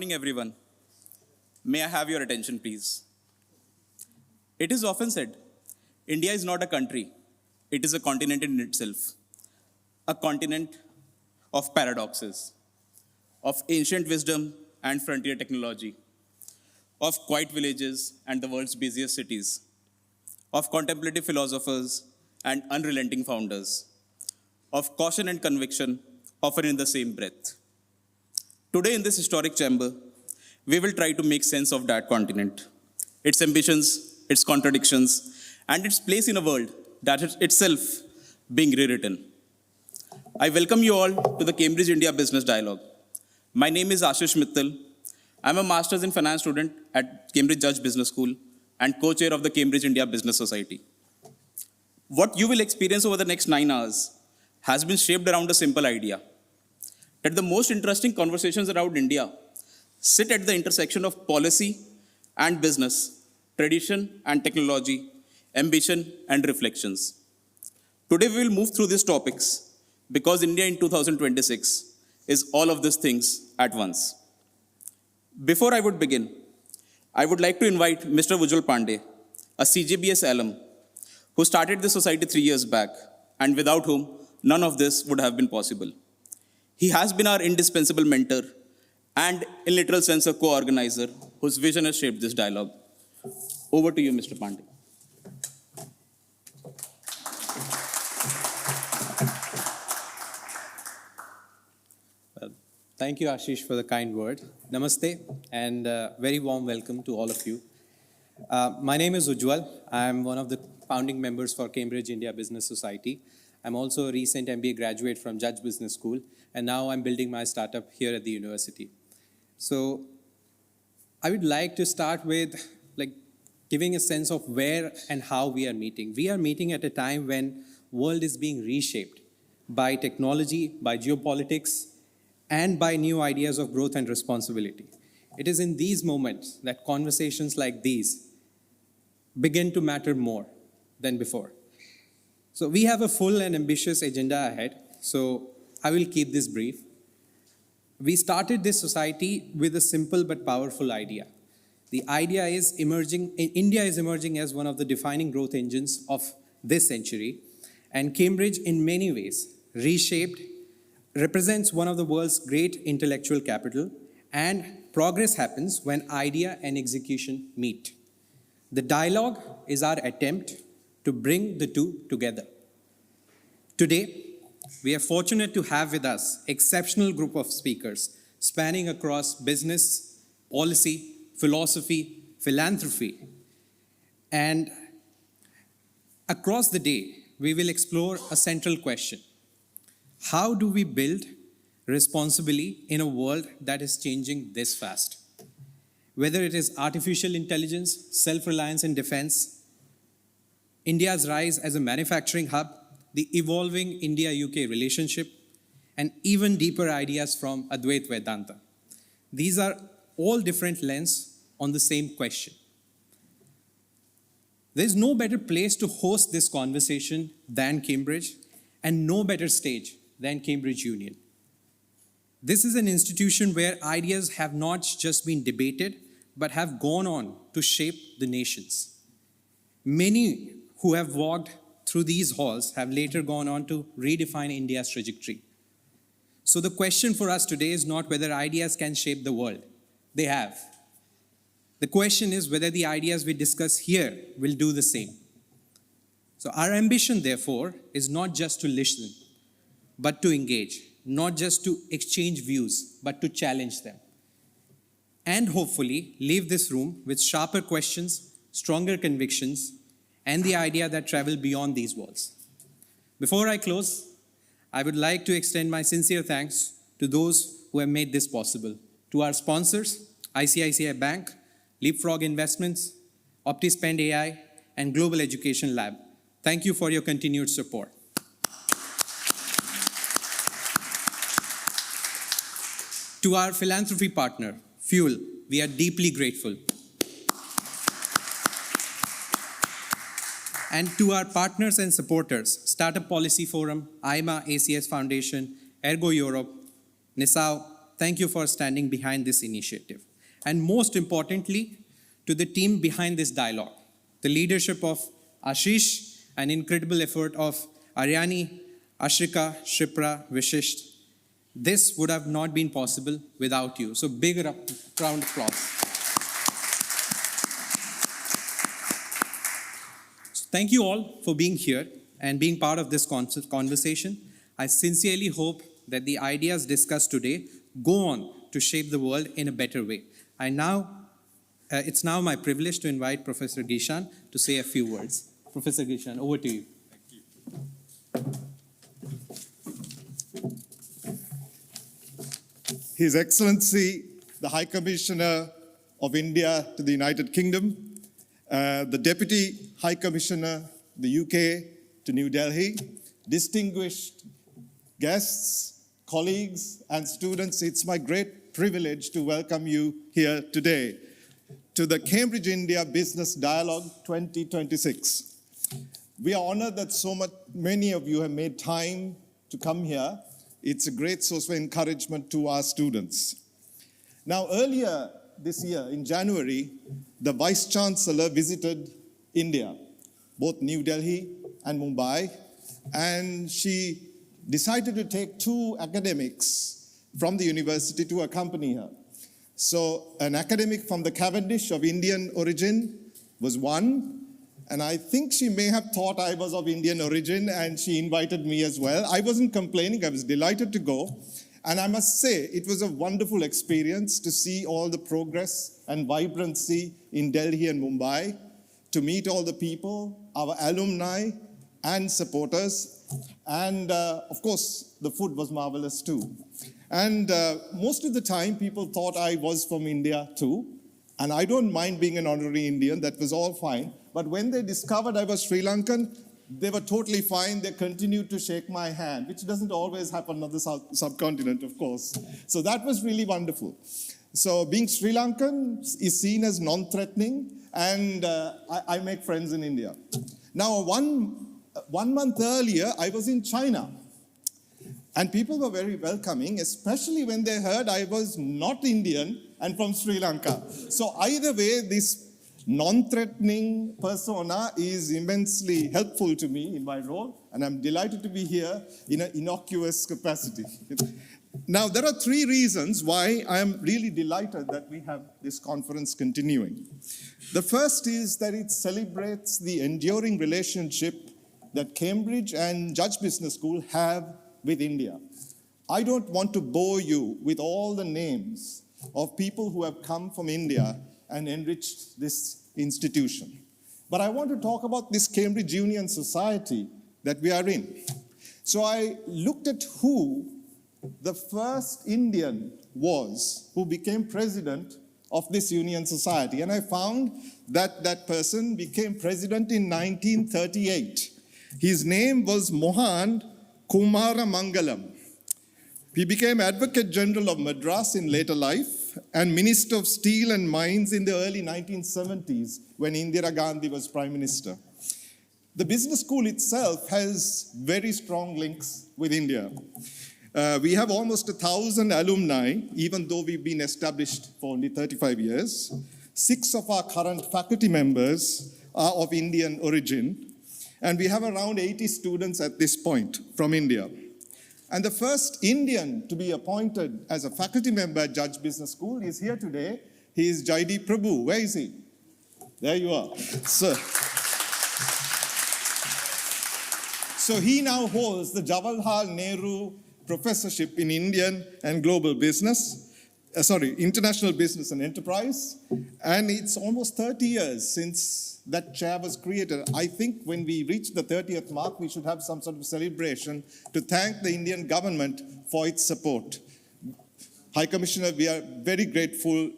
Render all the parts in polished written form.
morning, everyone. May I have your attention, please? It is often said, India is not a country, it is a continent in itself. A continent of paradoxes, of ancient wisdom and frontier technology, of quiet villages and the world's busiest cities, of contemplative philosophers and unrelenting founders, of caution and conviction often in the same breath. Today, in this historic chamber, we will try to make sense of that continent, its ambitions, its contradictions, and its place in a world that is itself being rewritten. I welcome you all to the Cambridge India Business Dialogue. My name is Ashish Mittal. I'm a master's in finance student at Cambridge Judge Business School and co-chair of the Cambridge India Business Society. What you will experience over the next 9 hours has been shaped around a simple idea, that the most interesting conversations around India sit at the intersection of policy and business, tradition and technology, ambition and reflections. Today we will move through these topics because India in 2026 is all of these things at once. Before I would begin, I would like to invite Mr. Ujjwal Pandey, a CGBS alum who started the society 3 years back and without whom none of this would have been possible. He has been our indispensable mentor and, in literal sense, a co-organizer whose vision has shaped this dialogue. Over to you, Mr. Pandey. Well, thank you, Ashish, for the kind word. Namaste, and very warm welcome to all of you. My name is Ujjwal. I'm one of the founding members for Cambridge India Business Society. I'm also a recent MBA graduate from Judge Business School, and now I'm building my startup here at the university. So I would like to start with giving a sense of where and how we are meeting. We are meeting at a time when world is being reshaped by technology, by geopolitics, and by new ideas of growth and responsibility. It is in these moments that conversations like these begin to matter more than before. So we have a full and ambitious agenda ahead, so I will keep this brief. We started this society with a simple but powerful idea. The idea is India is emerging as one of the defining growth engines of this century, and Cambridge in many ways represents one of the world's great intellectual capital, and progress happens when idea and execution meet. The dialogue is our attempt to bring the two together. Today, we are fortunate to have with us an exceptional group of speakers spanning across business, policy, philosophy, philanthropy. And across the day, we will explore a central question. How do we build responsibly in a world that is changing this fast? Whether it is artificial intelligence, self-reliance in defense, India's rise as a manufacturing hub, the evolving India-UK relationship, and even deeper ideas from Advait Vedanta. These are all different lenses on the same question. There's no better place to host this conversation than Cambridge, and no better stage than Cambridge Union. This is an institution where ideas have not just been debated, but have gone on to shape the nations. Many who have walked through these halls have later gone on to redefine India's trajectory. So the question for us today is not whether ideas can shape the world. They have. The question is whether the ideas we discuss here will do the same. So our ambition, therefore, is not just to listen, but to engage, not just to exchange views, but to challenge them. And hopefully leave this room with sharper questions, stronger convictions, and the idea that travel beyond these walls. Before I close, I would like to extend my sincere thanks to those who have made this possible. To our sponsors, ICICI Bank, Leapfrog Investments, OptiSpend AI, and Global Education Lab. Thank you for your continued support. To our philanthropy partner, Fuel, we are deeply grateful. And to our partners and supporters, Startup Policy Forum, IMA ACS Foundation, Ergo Europe, Nisao, thank you for standing behind this initiative. And most importantly, to the team behind this dialogue, the leadership of Ashish, an incredible effort of Aryani, Ashrika, Shipra, Vishisht. This would have not been possible without you. So big round of applause. So thank you all for being here and being part of this conversation. I sincerely hope that the ideas discussed today go on to shape the world in a better way. It's now my privilege to invite Professor Gishan to say a few words. Professor Gishan, over to you. His Excellency, the High Commissioner of India to the United Kingdom, the Deputy High Commissioner, the UK to New Delhi, distinguished guests, colleagues, and students, it's my great privilege to welcome you here today to the Cambridge India Business Dialogue 2026. We are honored that many of you have made time to come here. It's a great source of encouragement to our students. Now, earlier this year, in January, the Vice Chancellor visited India, both New Delhi and Mumbai, and she decided to take 2 academics from the university to accompany her. So an academic from the Cavendish of Indian origin was one, and I think she may have thought I was of Indian origin, and she invited me as well. I wasn't complaining, I was delighted to go. And I must say, it was a wonderful experience to see all the progress and vibrancy in Delhi and Mumbai, to meet all the people, our alumni and supporters. And of course, the food was marvelous too. And most of the time, people thought I was from India too. And I don't mind being an honorary Indian, that was all fine. But when they discovered I was Sri Lankan, they were totally fine. They continued to shake my hand, which doesn't always happen on the subcontinent, of course. So that was really wonderful. So being Sri Lankan is seen as non-threatening, and I make friends in India. Now, one month earlier, I was in China. And people were very welcoming, especially when they heard I was not Indian and from Sri Lanka. So either way, this non-threatening persona is immensely helpful to me in my role, and I'm delighted to be here in an innocuous capacity. Now, there are 3 reasons why I am really delighted that we have this conference continuing. The first is that it celebrates the enduring relationship that Cambridge and Judge Business School have with India. I don't want to bore you with all the names of people who have come from India and enriched this institution. But I want to talk about this Cambridge Union Society that we are in. So I looked at who the first Indian was who became president of this Union Society. And I found that that person became president in 1938. His name was Mohan Kumaramangalam. He became Advocate General of Madras in later life and Minister of Steel and Mines in the early 1970s when Indira Gandhi was Prime Minister. The business school itself has very strong links with India. We have almost 1,000 alumni, even though we've been established for only 35 years. 6 of our current faculty members are of Indian origin, and we have around 80 students at this point from India. And the first Indian to be appointed as a faculty member at Judge Business School is here today. He is Jaidi Prabhu. Where is he? There you are. So he now holds the Jawaharlal Nehru Professorship in Indian and Global Business, International Business and Enterprise. And it's almost 30 years since that chair was created. I think when we reach the 30th mark, we should have some sort of celebration to thank the Indian government for its support. High Commissioner, we are very grateful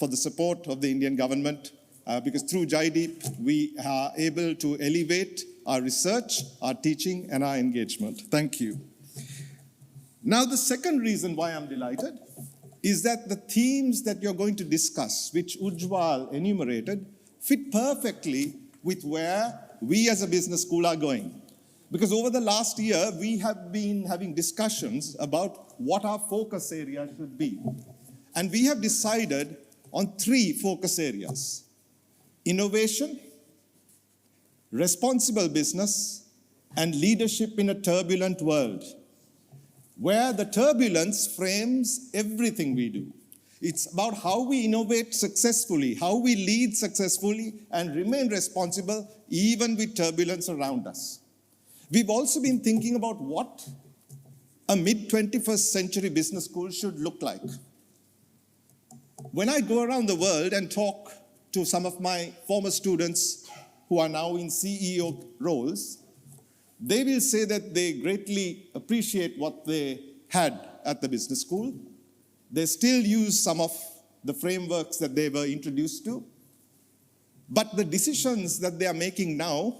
for the support of the Indian government because through JIDEEP, we are able to elevate our research, our teaching, and our engagement. Thank you. Now, the second reason why I'm delighted is that the themes that you're going to discuss, which Ujjwal enumerated, fit perfectly with where we as a business school are going. Because over the last year, we have been having discussions about what our focus area should be. And we have decided on 3 focus areas: innovation, responsible business, and leadership in a turbulent world, where the turbulence frames everything we do. It's about how we innovate successfully, how we lead successfully, and remain responsible even with turbulence around us. We've also been thinking about what a mid-21st century business school should look like. When I go around the world and talk to some of my former students who are now in CEO roles, they will say that they greatly appreciate what they had at the business school. They still use some of the frameworks that they were introduced to, but the decisions that they are making now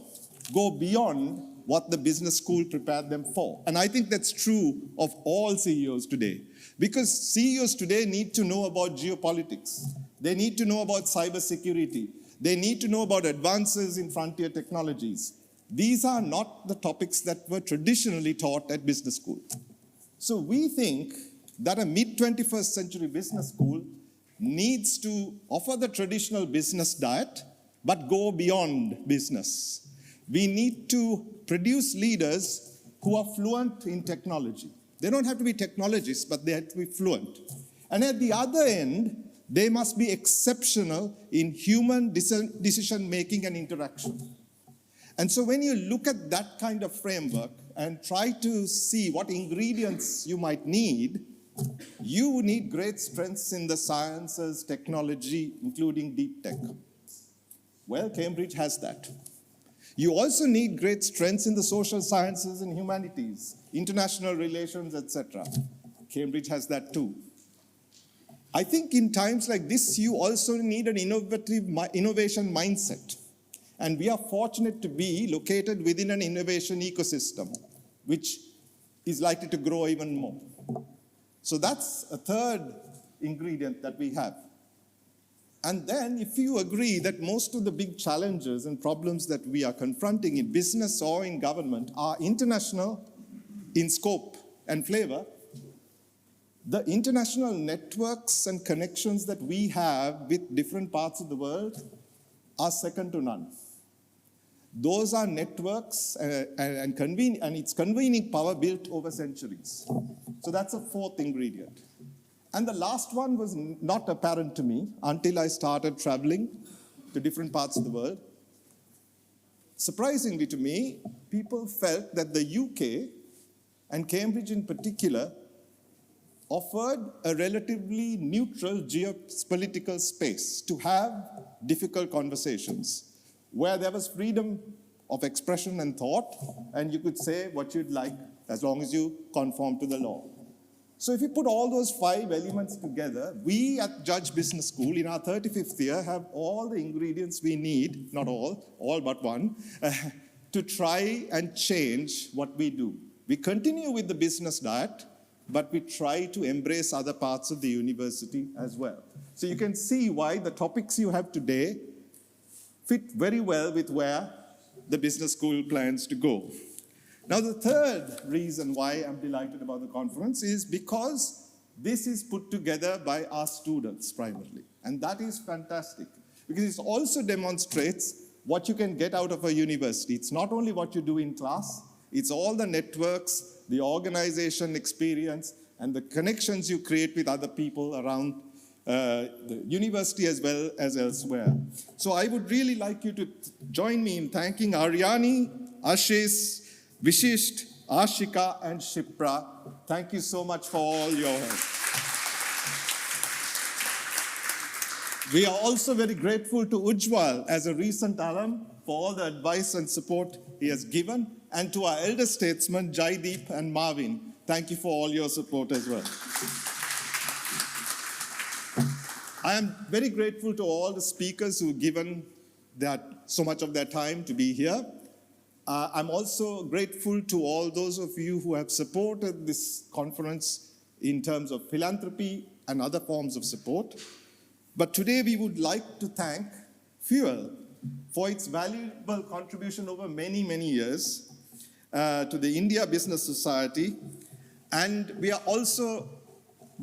go beyond what the business school prepared them for. And I think that's true of all CEOs today, because CEOs today need to know about geopolitics. They need to know about cybersecurity. They need to know about advances in frontier technologies. These are not the topics that were traditionally taught at business school. So we think that a mid-21st century business school needs to offer the traditional business diet, but go beyond business. We need to produce leaders who are fluent in technology. They don't have to be technologists, but they have to be fluent. And at the other end, they must be exceptional in human decision-making and interaction. And so when you look at that kind of framework and try to see what ingredients you might need, you need great strengths in the sciences, technology, including deep tech. Well, Cambridge has that. You also need great strengths in the social sciences and humanities, international relations, etc. Cambridge has that too. I think in times like this, you also need an innovation mindset. And we are fortunate to be located within an innovation ecosystem, which is likely to grow even more. So that's a third ingredient that we have. And then if you agree that most of the big challenges and problems that we are confronting in business or in government are international in scope and flavor, the international networks and connections that we have with different parts of the world are second to none. Those are networks and its convening power built over centuries. So that's a fourth ingredient. And the last one was not apparent to me until I started traveling to different parts of the world. Surprisingly to me, people felt that the UK, and Cambridge in particular, offered a relatively neutral geopolitical space to have difficult conversations, where there was freedom of expression and thought, and you could say what you'd like as long as you conform to the law. So if you put all those 5 elements together, we at Judge Business School in our 35th year have all the ingredients we need, not all but one, to try and change what we do. We continue with the business diet, but we try to embrace other parts of the university as well. So you can see why the topics you have today fit very well with where the business school plans to go. Now, the third reason why I'm delighted about the conference is because this is put together by our students primarily. And that is fantastic, because it also demonstrates what you can get out of a university. It's not only what you do in class, it's all the networks, the organization experience, and the connections you create with other people around the university as well as elsewhere. So I would really like you to join me in thanking Aryani, Ashish, Vishisht, Ashika, and Shipra. Thank you so much for all your help. We are also very grateful to Ujjwal as a recent alum for all the advice and support he has given, and to our elder statesmen, Jaideep and Marvin. Thank you for all your support as well. I am very grateful to all the speakers who have given so much of their time to be here. I'm also grateful to all those of you who have supported this conference in terms of philanthropy and other forms of support. But today we would like to thank Fuel for its valuable contribution over many, many years. to the India Business Society, and we are also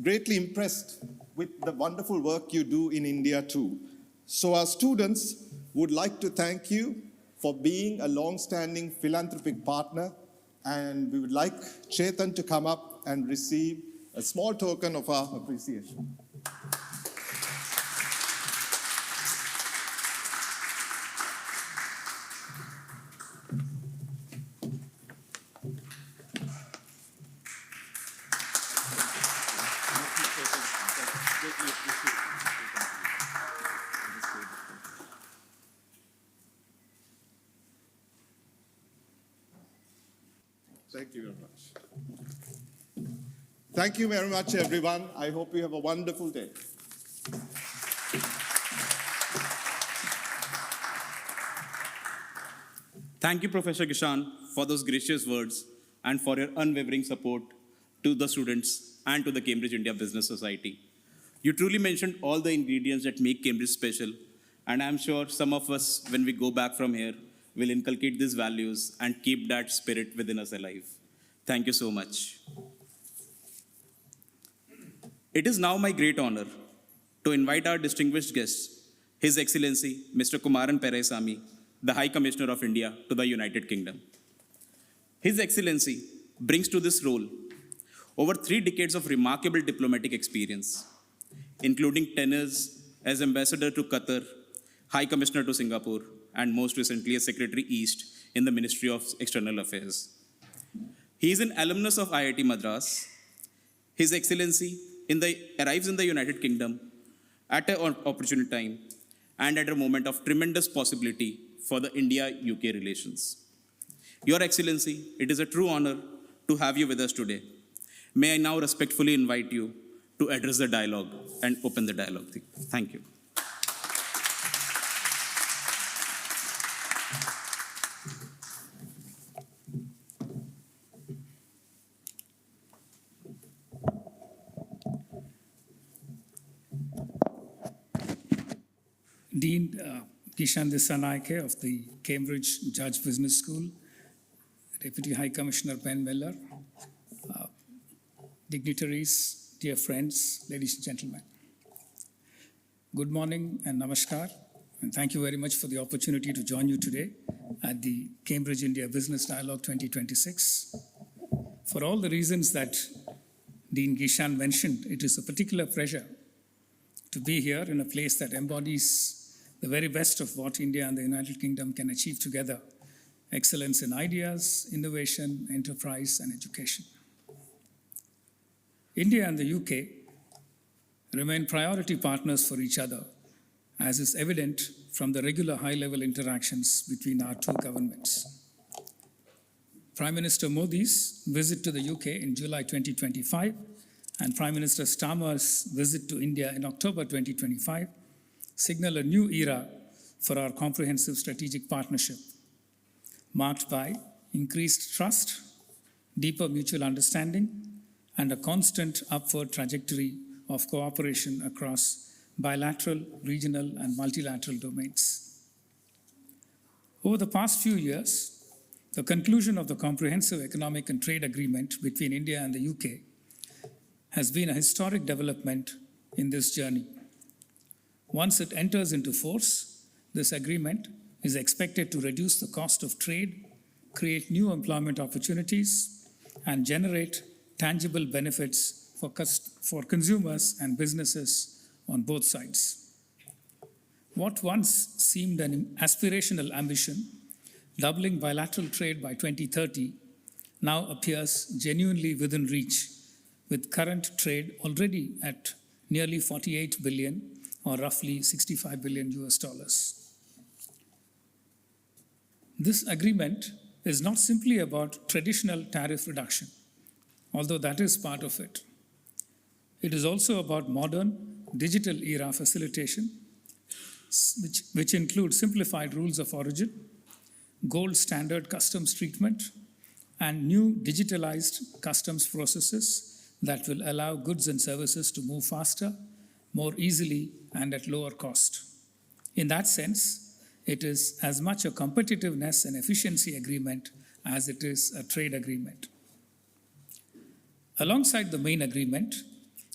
greatly impressed with the wonderful work you do in India too. So our students would like to thank you for being a long-standing philanthropic partner, and we would like Chetan to come up and receive a small token of our appreciation. Thank you very much. Thank you very much, everyone. I hope you have a wonderful day. Thank you, Professor Gishan, for those gracious words and for your unwavering support to the students and to the Cambridge India Business Society. You truly mentioned all the ingredients that make Cambridge special, and I'm sure some of us, when we go back from here, will inculcate these values and keep that spirit within us alive. Thank you so much. It is now my great honor to invite our distinguished guest, His Excellency Mr. Kumaran Periasamy, the High Commissioner of India to the United Kingdom. His Excellency brings to this role over 3 decades of remarkable diplomatic experience, including tenures as Ambassador to Qatar, High Commissioner to Singapore, and most recently as Secretary East in the Ministry of External Affairs. He is an alumnus of IIT Madras. His Excellency arrives in the United Kingdom at an opportune time and at a moment of tremendous possibility for the India-UK relations. Your Excellency, it is a true honor to have you with us today. May I now respectfully invite you to address the dialogue and open the dialogue. Thank you. Dean Gishan Dissanaike of the Cambridge Judge Business School, Deputy High Commissioner Ben Miller, dignitaries, dear friends, ladies and gentlemen. Good morning and namaskar, and thank you very much for the opportunity to join you today at the Cambridge India Business Dialogue 2026. For all the reasons that Dean Gishan mentioned, it is a particular pleasure to be here in a place that embodies the very best of what India and the United Kingdom can achieve together: excellence in ideas, innovation, enterprise, and education. India and the UK remain priority partners for each other, as is evident from the regular high-level interactions between our 2 governments. Prime Minister Modi's visit to the UK in July 2025 and Prime Minister Starmer's visit to India in October 2025 signal a new era for our comprehensive strategic partnership, marked by increased trust, deeper mutual understanding, and a constant upward trajectory of cooperation across bilateral, regional, and multilateral domains. Over the past few years, the conclusion of the Comprehensive Economic and Trade Agreement between India and the UK has been a historic development in this journey. Once it enters into force, this agreement is expected to reduce the cost of trade, create new employment opportunities, and generate tangible benefits for consumers and businesses on both sides. What once seemed an aspirational ambition, doubling bilateral trade by 2030, now appears genuinely within reach, with current trade already at nearly 48 billion, or roughly $65 billion US. This agreement is not simply about traditional tariff reduction, although that is part of it. It is also about modern digital era facilitation, which includes simplified rules of origin, gold standard customs treatment, and new digitalized customs processes that will allow goods and services to move faster, more easily, and at lower cost. In that sense, it is as much a competitiveness and efficiency agreement as it is a trade agreement. Alongside the main agreement,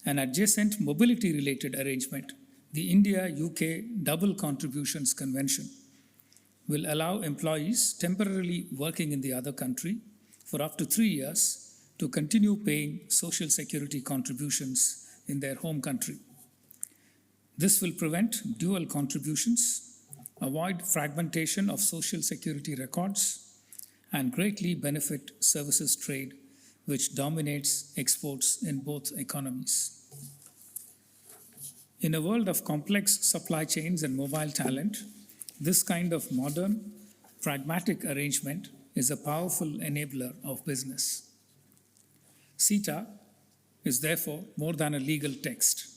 an adjacent mobility-related arrangement, the India-UK Double Contributions Convention, will allow employees temporarily working in the other country for up to 3 years to continue paying social security contributions in their home country. This will prevent dual contributions, avoid fragmentation of social security records, and greatly benefit services trade, which dominates exports in both economies. In a world of complex supply chains and mobile talent, this kind of modern, pragmatic arrangement is a powerful enabler of business. CETA is therefore more than a legal text.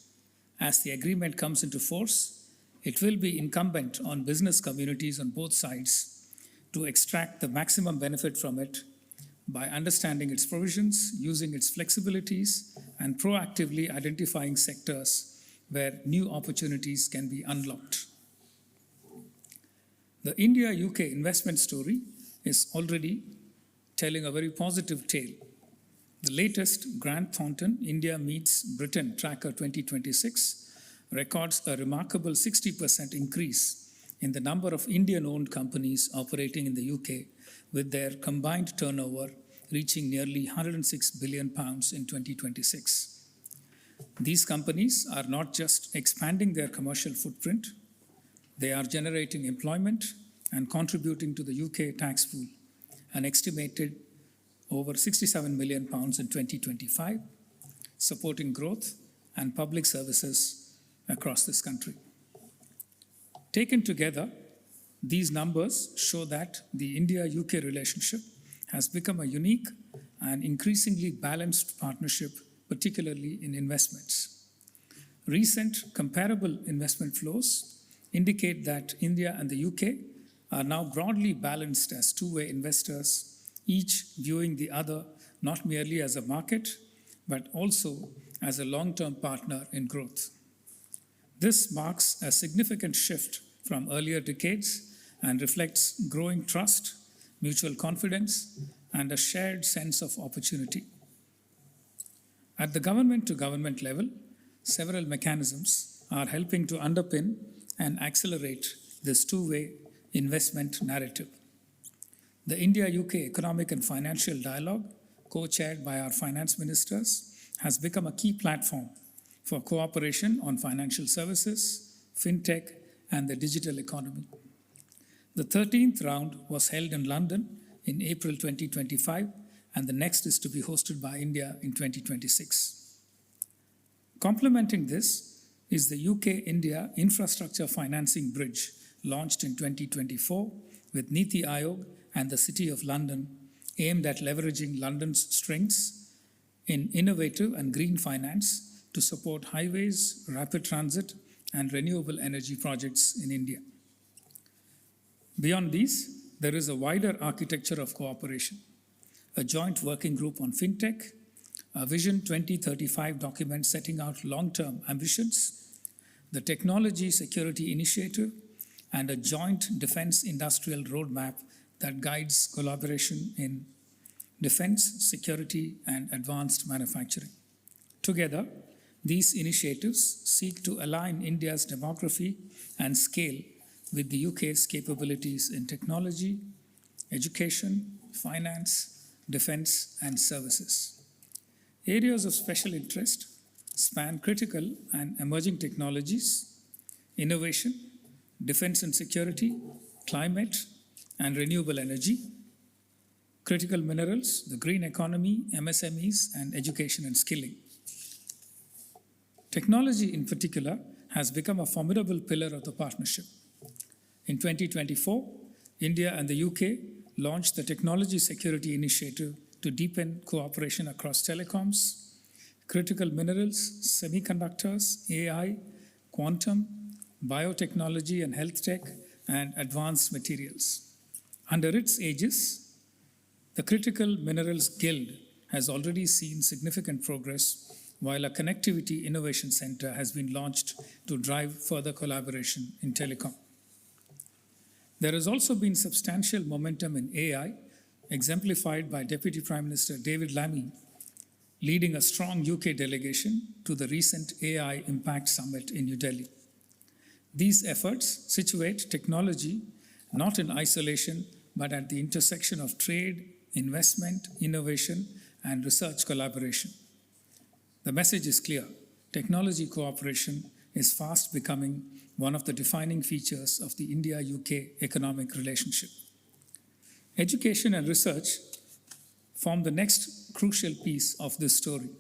As the agreement comes into force, it will be incumbent on business communities on both sides to extract the maximum benefit from it by understanding its provisions, using its flexibilities, and proactively identifying sectors where new opportunities can be unlocked. The India-UK investment story is already telling a very positive tale. The latest Grant Thornton India Meets Britain Tracker 2026 records a remarkable 60% increase in the number of Indian-owned companies operating in the UK, with their combined turnover reaching nearly £106 billion in 2026. These companies are not just expanding their commercial footprint, they are generating employment and contributing to the UK tax pool, an estimated over £67 million in 2025, supporting growth and public services across this country. Taken together, these numbers show that the India-UK relationship has become a unique and increasingly balanced partnership, particularly in investments. Recent comparable investment flows indicate that India and the UK are now broadly balanced as two-way investors, each viewing the other not merely as a market, but also as a long-term partner in growth. This marks a significant shift from earlier decades and reflects growing trust, mutual confidence, and a shared sense of opportunity. At the government-to-government level, several mechanisms are helping to underpin and accelerate this two-way investment narrative. The India-UK Economic and Financial Dialogue, co-chaired by our finance ministers, has become a key platform for cooperation on financial services, fintech, and the digital economy. The 13th round was held in London in April 2025, and the next is to be hosted by India in 2026. Complementing this is the UK-India Infrastructure Financing Bridge, launched in 2024 with Niti Aayog and the City of London, aimed at leveraging London's strengths in innovative and green finance to support highways, rapid transit, and renewable energy projects in India. Beyond these, there is a wider architecture of cooperation, a joint working group on fintech, a Vision 2035 document setting out long-term ambitions, the Technology Security Initiative, and a joint defense industrial roadmap that guides collaboration in defense, security, and advanced manufacturing. Together, these initiatives seek to align India's demography and scale with the UK's capabilities in technology, education, finance, defense, and services. Areas of special interest span critical and emerging technologies, innovation, defense and security, climate, and renewable energy, critical minerals, the green economy, MSMEs, and education and skilling. Technology, in particular, has become a formidable pillar of the partnership. In 2024, India and the UK launched the Technology Security Initiative to deepen cooperation across telecoms, critical minerals, semiconductors, AI, quantum, biotechnology and health tech, and advanced materials. Under its aegis, the Critical Minerals Guild has already seen significant progress, while a Connectivity Innovation Center has been launched to drive further collaboration in telecom. There has also been substantial momentum in AI, exemplified by Deputy Prime Minister David Lammy, leading a strong UK delegation to the recent AI Impact Summit in New Delhi. These efforts situate technology not in isolation, but at the intersection of trade, investment, innovation, and research collaboration. The message is clear. Technology cooperation is fast becoming one of the defining features of the India-UK economic relationship. Education and research form the next crucial piece of this story.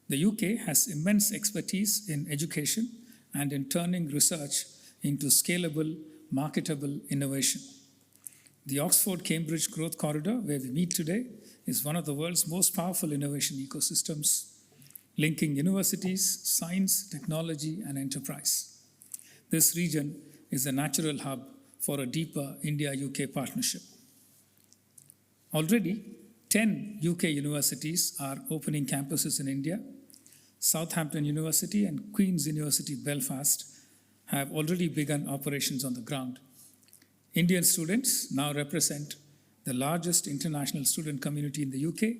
The UK has immense expertise in education and in turning research into scalable, marketable innovation. The Oxford-Cambridge Growth Corridor, where we meet today, is one of the world's most powerful innovation ecosystems, linking universities, science, technology, and enterprise. This region is a natural hub for a deeper India-UK partnership. Already, 10 UK universities are opening campuses in India. Southampton University and Queen's University Belfast have already begun operations on the ground. Indian students now represent the largest international student community in the UK,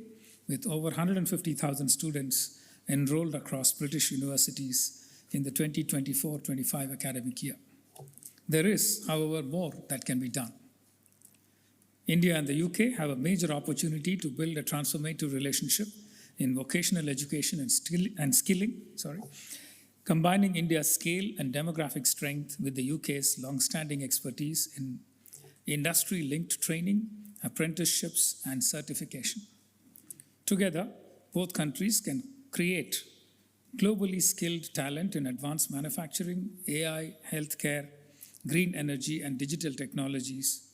with over 150,000 students enrolled across British universities in the 2024-25 academic year. There is, however, more that can be done. India and the UK have a major opportunity to build a transformative relationship in vocational education and skilling, combining India's scale and demographic strength with the UK's long-standing expertise in industry-linked training, apprenticeships, and certification. Together, both countries can create globally skilled talent in advanced manufacturing, AI, healthcare, green energy, and digital technologies,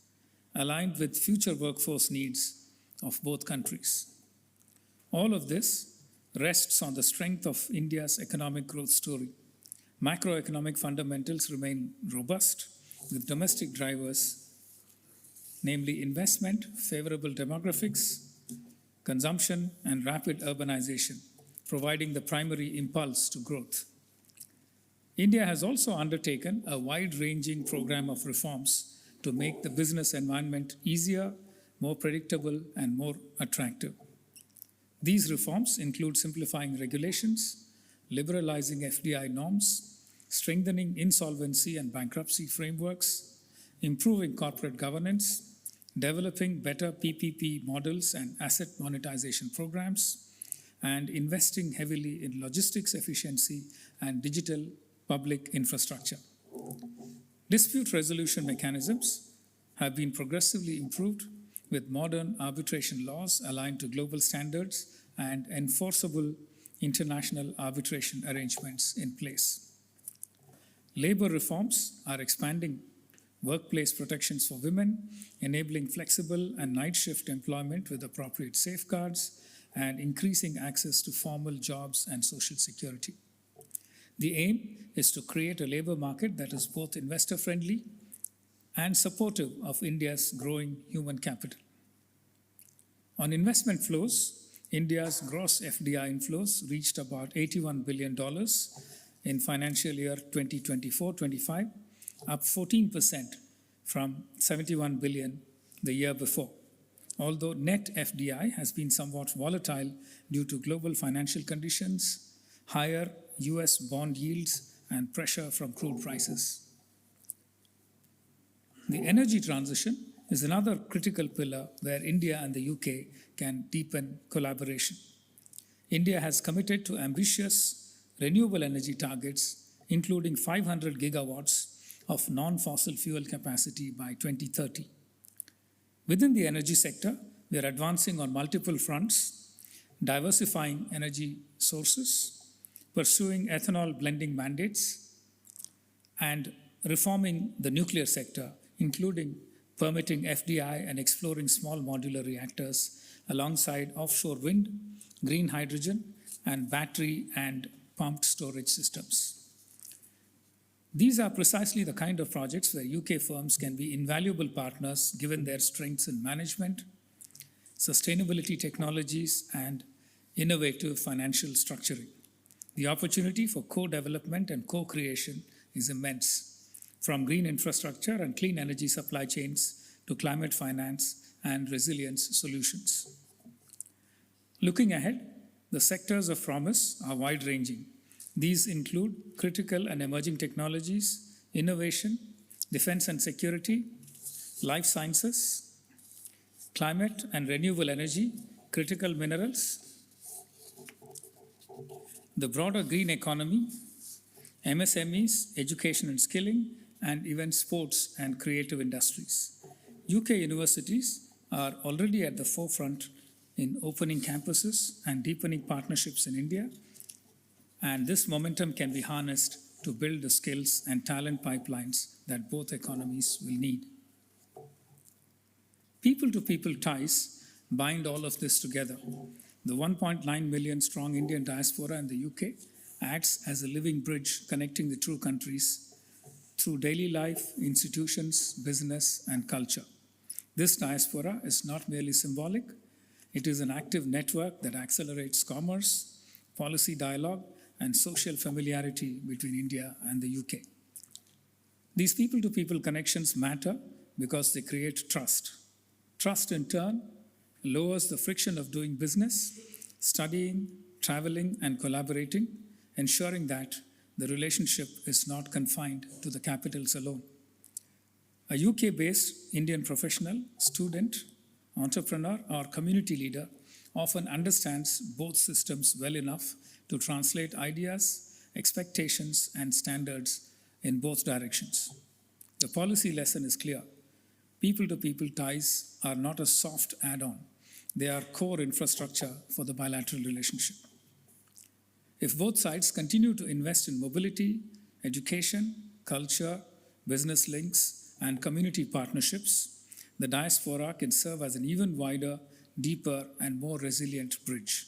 aligned with future workforce needs of both countries. All of this rests on the strength of India's economic growth story. Macroeconomic fundamentals remain robust, with domestic drivers, namely investment, favorable demographics, consumption, and rapid urbanization, providing the primary impulse to growth. India has also undertaken a wide-ranging program of reforms to make the business environment easier, more predictable, and more attractive. These reforms include simplifying regulations, liberalizing FDI norms, strengthening insolvency and bankruptcy frameworks, improving corporate governance, developing better PPP models and asset monetization programs, and investing heavily in logistics efficiency and digital public infrastructure. Dispute resolution mechanisms have been progressively improved, with modern arbitration laws aligned to global standards and enforceable international arbitration arrangements in place. Labor reforms are expanding workplace protections for women, enabling flexible and night shift employment with appropriate safeguards, and increasing access to formal jobs and social security. The aim is to create a labor market that is both investor-friendly and supportive of India's growing human capital. On investment flows, India's gross FDI inflows reached about $81 billion in financial year 2024-25, up 14% from $71 billion the year before. Although net FDI has been somewhat volatile due to global financial conditions, higher US bond yields, and pressure from crude prices. The energy transition is another critical pillar where India and the UK can deepen collaboration. India has committed to ambitious renewable energy targets, including 500 gigawatts of non-fossil fuel capacity by 2030. Within the energy sector, we are advancing on multiple fronts, diversifying energy sources, pursuing ethanol blending mandates, and reforming the nuclear sector, including permitting FDI and exploring small modular reactors alongside offshore wind, green hydrogen, and battery and pumped storage systems. These are precisely the kind of projects where UK firms can be invaluable partners given their strengths in management, sustainability technologies, and innovative financial structuring. The opportunity for co-development and co-creation is immense, from green infrastructure and clean energy supply chains to climate finance and resilience solutions. Looking ahead, the sectors of promise are wide-ranging. These include critical and emerging technologies, innovation, defense and security, life sciences, climate and renewable energy, critical minerals, the broader green economy, MSMEs, education and skilling, and even sports and creative industries. UK universities are already at the forefront in opening campuses and deepening partnerships in India, and this momentum can be harnessed to build the skills and talent pipelines that both economies will need. People-to-people ties bind all of this together. The 1.9 million strong Indian diaspora in the UK acts as a living bridge connecting the two countries through daily life, institutions, business, and culture. This diaspora is not merely symbolic, it is an active network that accelerates commerce, policy dialogue, and social familiarity between India and the UK. These people-to-people connections matter because they create trust. Trust, in turn, lowers the friction of doing business, studying, traveling, and collaborating, ensuring that the relationship is not confined to the capitals alone. A UK-based Indian professional, student, entrepreneur, or community leader often understands both systems well enough to translate ideas, expectations, and standards in both directions. The policy lesson is clear. People-to-people ties are not a soft add-on. They are core infrastructure for the bilateral relationship. If both sides continue to invest in mobility, education, culture, business links, and community partnerships, the diaspora can serve as an even wider, deeper, and more resilient bridge.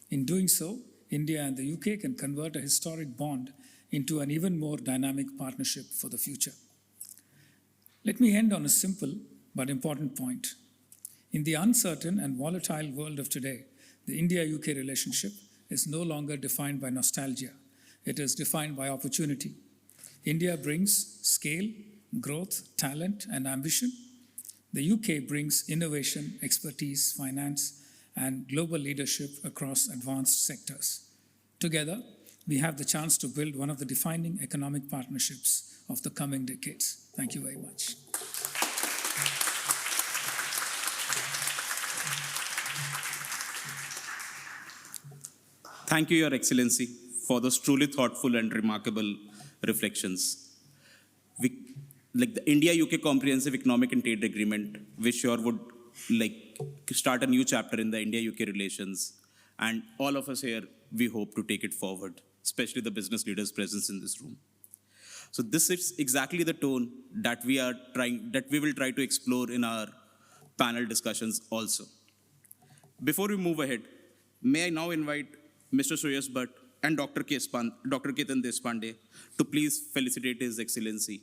In doing so, India and the UK can convert a historic bond into an even more dynamic partnership for the future. Let me end on a simple but important point. In the uncertain and volatile world of today, the India-UK relationship is no longer defined by nostalgia. It is defined by opportunity. India brings scale, growth, talent, and ambition. The UK brings innovation, expertise, finance, and global leadership across advanced sectors. Together, we have the chance to build one of the defining economic partnerships of the coming decades. Thank you very much. Thank you, Your Excellency, for those truly thoughtful and remarkable reflections. The India-UK Comprehensive Economic and Trade Agreement, we sure would start a new chapter in the India-UK relations. And all of us here, we hope to take it forward, especially the business leaders present in this room. So this is exactly the tone that we will try to explore in our panel discussions also. Before we move ahead, may I now invite Mr. Shreyas Bhatt and Dr. Ketan Deshpande to please felicitate His Excellency